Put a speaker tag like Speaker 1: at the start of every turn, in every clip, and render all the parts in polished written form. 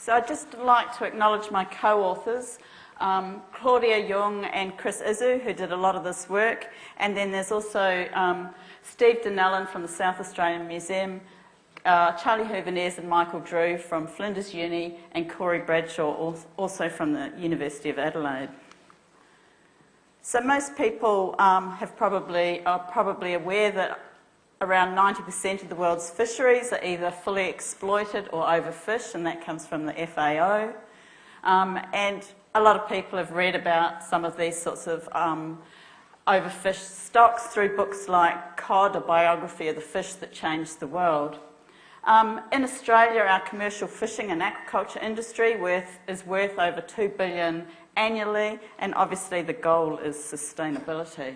Speaker 1: So I'd just like to acknowledge my co-authors, Claudia Jung and Chris Izu, who did a lot of this work, and then there's also Steve Donnellan from the South Australian Museum, Charlie Hoover-Nez and Michael Drew from Flinders Uni, and Corey Bradshaw, also from the University of Adelaide. So most people are probably aware that around 90% of the world's fisheries are either fully exploited or overfished, and that comes from the FAO. And a lot of people have read about some of these sorts of overfished stocks through books like Cod, A Biography of the Fish That Changed the World. In Australia, our commercial fishing and aquaculture industry is worth over $2 billion annually, and obviously the goal is sustainability.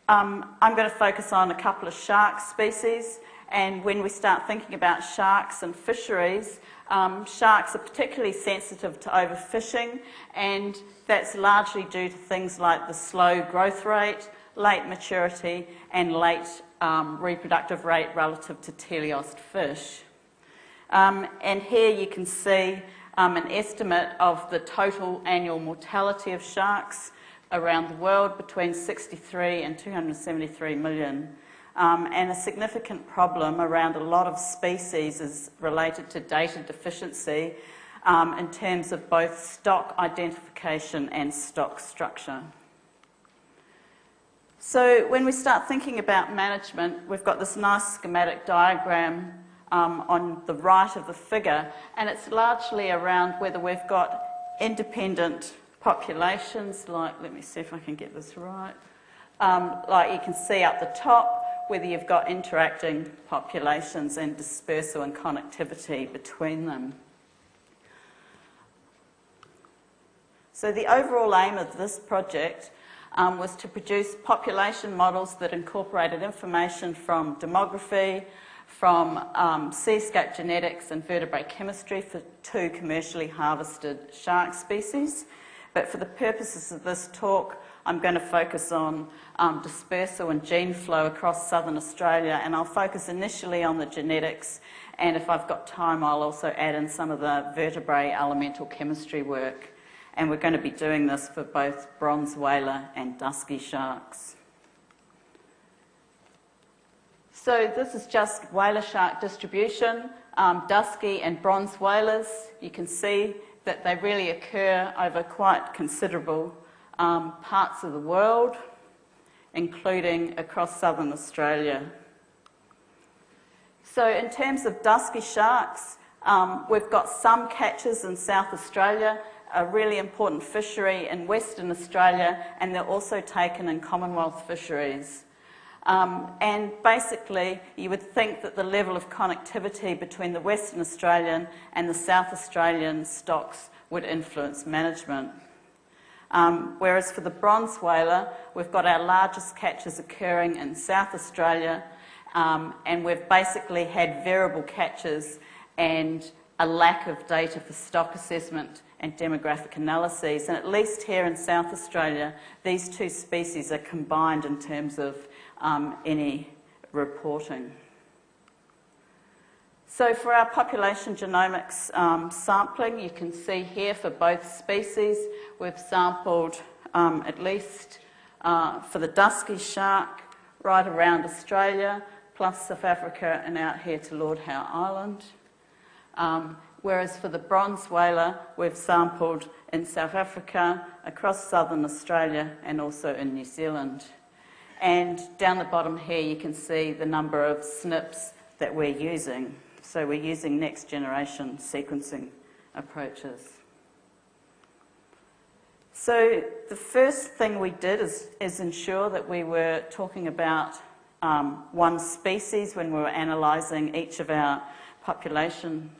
Speaker 1: I'm going to focus on a couple of shark species, and when we start thinking about sharks and fisheries, sharks are particularly sensitive to overfishing, and that's largely due to things like the slow growth rate, late maturity, and late reproductive rate relative to teleost fish. And here you can see an estimate of the total annual mortality of sharks around the world, between 63 and 273 million. And a significant problem around a lot of species is related to data deficiency in terms of both stock identification and stock structure. So when we start thinking about management, we've got this nice schematic diagram on the right of the figure, and it's largely around whether we've got independent populations, like, let me see if I can get this right, like you can see up the top, whether you've got interacting populations and dispersal and connectivity between them. So the overall aim of this project was to produce population models that incorporated information from demography, from Seascape genetics and vertebrate chemistry for 2 commercially harvested shark species. But for the purposes of this talk, I'm going to focus on dispersal and gene flow across southern Australia, and I'll focus initially on the genetics, and if I've got time I'll also add in some of the vertebrate elemental chemistry work. And we're going to be doing this for both bronze whaler and dusky sharks. So this is just whaler shark distribution, dusky and bronze whalers. You can see that they really occur over quite considerable parts of the world, including across southern Australia. So in terms of dusky sharks, we've got some catches in South Australia, a really important fishery in Western Australia, and they're also taken in Commonwealth fisheries. And basically, you would think that the level of connectivity between the Western Australian and the South Australian stocks would influence management. Whereas for the bronze whaler, we've got our largest catches occurring in South Australia, and we've basically had variable catches and a lack of data for stock assessment and demographic analyses. And at least here in South Australia, these 2 species are combined in terms of any reporting. So for our population genomics sampling, you can see here for both species, we've sampled at least for the dusky shark right around Australia, plus South Africa and out here to Lord Howe Island. Whereas for the bronze whaler, we've sampled in South Africa, across southern Australia, and also in New Zealand. And down the bottom here, you can see the number of SNPs that we're using. So we're using next generation sequencing approaches. So the first thing we did is ensure that we were talking about one species when we were analysing each of our population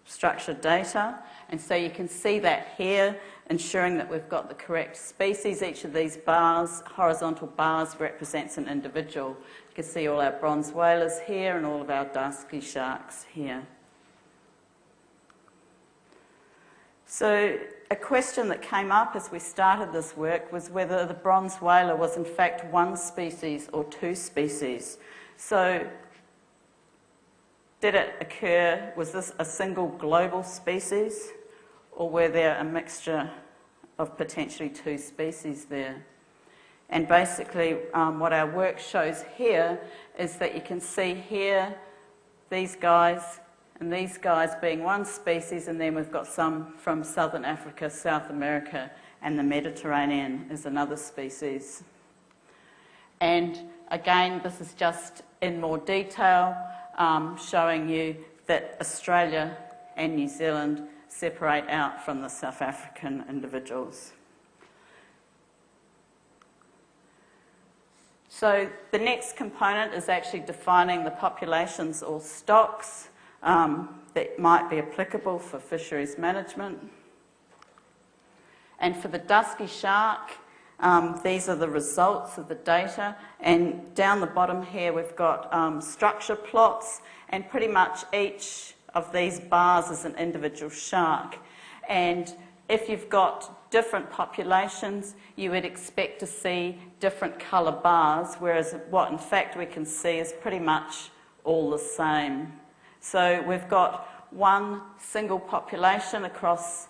Speaker 1: structured data. And so you can see that here, ensuring that we've got the correct species. Each of these bars, horizontal bars, represents an individual. You can see all our bronze whalers here and all of our dusky sharks here. So a question that came up as we started this work was whether the bronze whaler was in fact 1 species or 2 species. So did it occur, was this a single global species, or were there a mixture of potentially two species there? And basically what our work shows here is that you can see here these guys and these guys being one species, and then we've got some from Southern Africa, South America, and the Mediterranean is another species. And again, this is just in more detail, showing you that Australia and New Zealand separate out from the South African individuals. So the next component is actually defining the populations or stocks that might be applicable for fisheries management. And for the Dusky shark, these are the results of the data, and down the bottom here we've got structure plots, and pretty much each of these bars is an individual shark. And if you've got different populations, you would expect to see different colour bars, whereas what in fact we can see is pretty much all the same. So we've got one single population across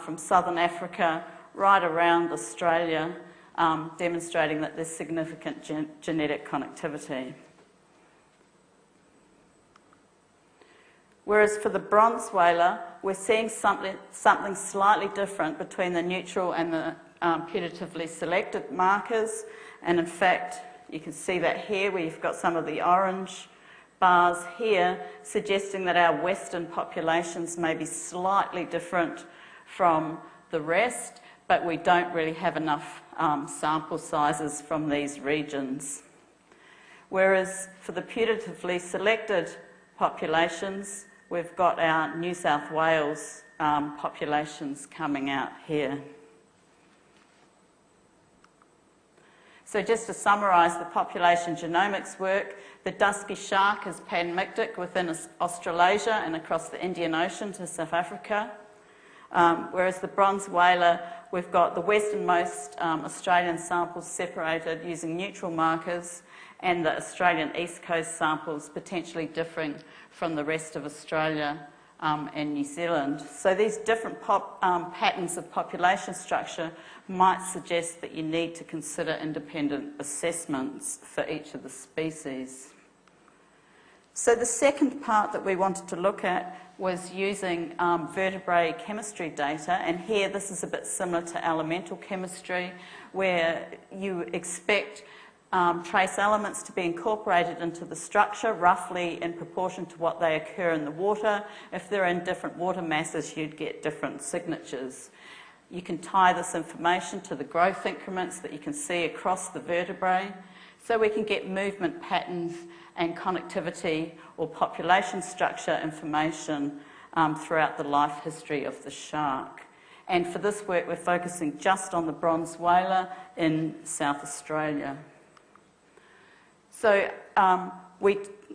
Speaker 1: from Southern Africa right around Australia, demonstrating that there's significant genetic connectivity. Whereas for the bronze whaler, we're seeing something slightly different between the neutral and the putatively selected markers. And in fact, you can see that here where you've got some of the orange bars here, suggesting that our western populations may be slightly different from the rest, but we don't really have enough sample sizes from these regions. Whereas for the putatively selected populations, we've got our New South Wales populations coming out here. So just to summarise the population genomics work, the Dusky shark is panmictic within Australasia and across the Indian Ocean to South Africa. Whereas the bronze whaler, we've got the westernmost Australian samples separated using neutral markers, and the Australian East Coast samples potentially differing from the rest of Australia and New Zealand. So these different patterns of population structure might suggest that you need to consider independent assessments for each of the species. So the second part that we wanted to look at was using vertebrate chemistry data, and here this is a bit similar to elemental chemistry, where you expect trace elements to be incorporated into the structure roughly in proportion to what they occur in the water. If they're in different water masses, you'd get different signatures. You can tie this information to the growth increments that you can see across the vertebrae, so we can get movement patterns and connectivity or population structure information throughout the life history of the shark. And for this work, we're focusing just on the bronze whaler in South Australia. So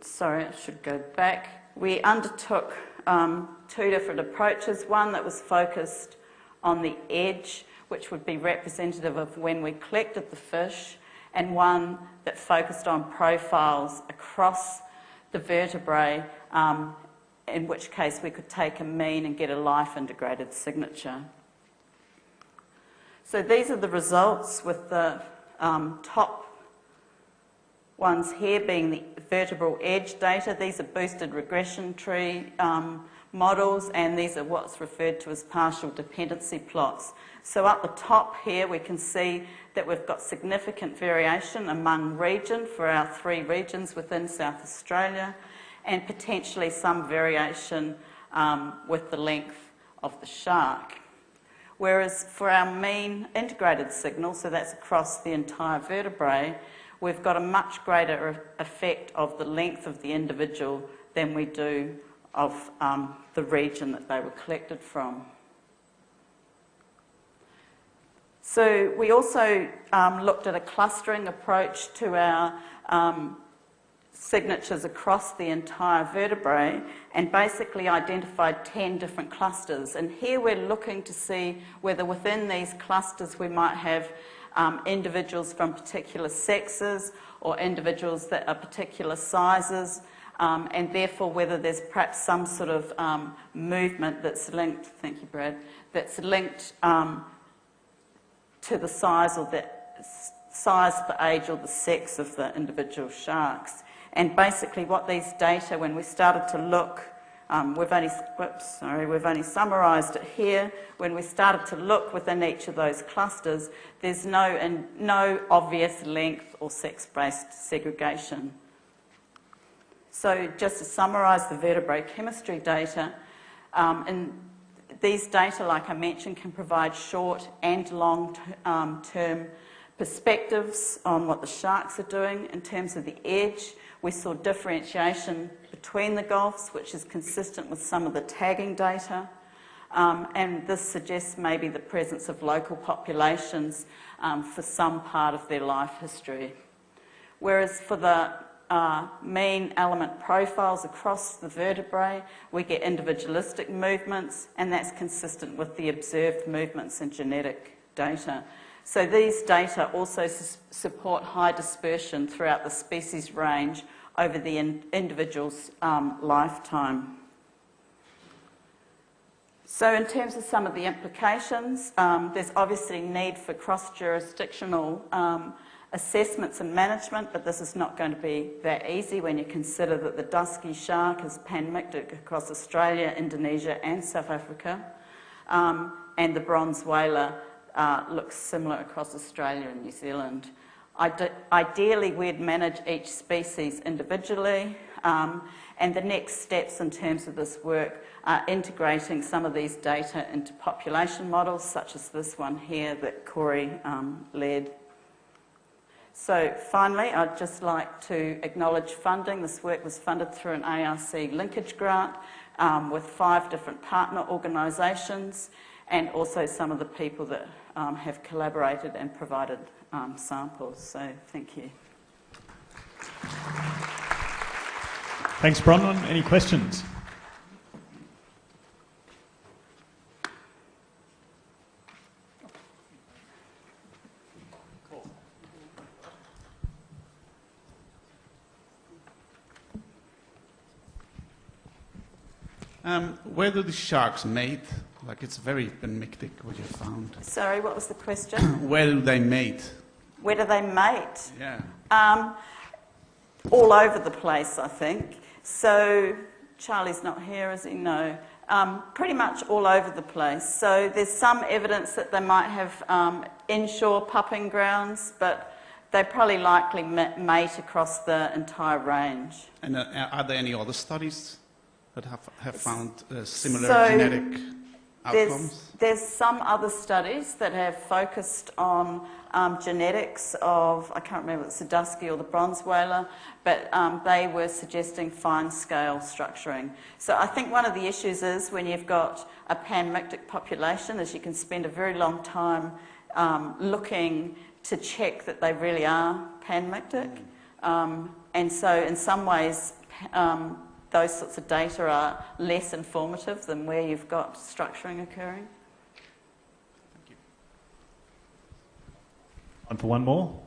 Speaker 1: sorry, I should go back. We undertook two different approaches, one that was focused on the edge, which would be representative of when we collected the fish, and one that focused on profiles across the vertebrae, in which case we could take a mean and get a life integrated signature. So these are the results, with the top ones here being the vertebral edge data. These are boosted regression tree models, and these are what's referred to as partial dependency plots. So up the top here we can see that we've got significant variation among region for our three regions within South Australia, and potentially some variation with the length of the shark. Whereas for our mean integrated signal, so that's across the entire vertebrae, we've got a much greater effect of the length of the individual than we do of the region that they were collected from. So we also looked at a clustering approach to our signatures across the entire vertebrae, and basically identified 10 different clusters. And here we're looking to see whether within these clusters we might have individuals from particular sexes or individuals that are particular sizes, and therefore whether there's perhaps some sort of movement that's linked, thank you Brad, that's linked to the size or the age or the sex of the individual sharks. And basically what these data, when we started to look, we've only summarised it here. When we started to look within each of those clusters, there's no obvious length or sex-based segregation. So just to summarise the vertebrate chemistry data, and these data, like I mentioned, can provide short and long-term perspectives on what the sharks are doing. In terms of the edge, we saw differentiation between the gulfs, which is consistent with some of the tagging data. And this suggests maybe the presence of local populations for some part of their life history. Whereas for the mean element profiles across the vertebrae, we get individualistic movements, and that's consistent with the observed movements in genetic data. So these data also support high dispersion throughout the species range over the individual's lifetime. So in terms of some of the implications, there's obviously need for cross-jurisdictional assessments and management, but this is not going to be that easy when you consider that the Dusky shark is panmictic across Australia, Indonesia and South Africa, and the bronze whaler looks similar across Australia and New Zealand. Ideally, we'd manage each species individually, and the next steps in terms of this work are integrating some of these data into population models, such as this one here that Corey led. So finally, I'd just like to acknowledge funding. This work was funded through an ARC linkage grant with 5 different partner organisations, and also some of the people that have collaborated and provided samples. So thank you.
Speaker 2: Thanks, Bronwyn. Any questions?
Speaker 3: Where do the sharks mate? Like, it's very panmictic what you found.
Speaker 1: Sorry, what was the question?
Speaker 3: Where do they mate?
Speaker 1: Where do they mate?
Speaker 3: Yeah.
Speaker 1: All over the place, I think. So, Charlie's not here, is he? No. Pretty much all over the place. So there's some evidence that they might have inshore pupping grounds, but they probably likely mate across the entire range.
Speaker 3: And are there any other studies that have found similar genetic outcomes?
Speaker 1: There's some other studies that have focused on genetics of, I can't remember if it's the Dusky or the bronze whaler, but they were suggesting fine-scale structuring. So I think one of the issues is when you've got a panmictic population is you can spend a very long time looking to check that they really are panmictic. And so in some ways, those sorts of data are less informative than where you've got structuring occurring.
Speaker 2: Time for one more.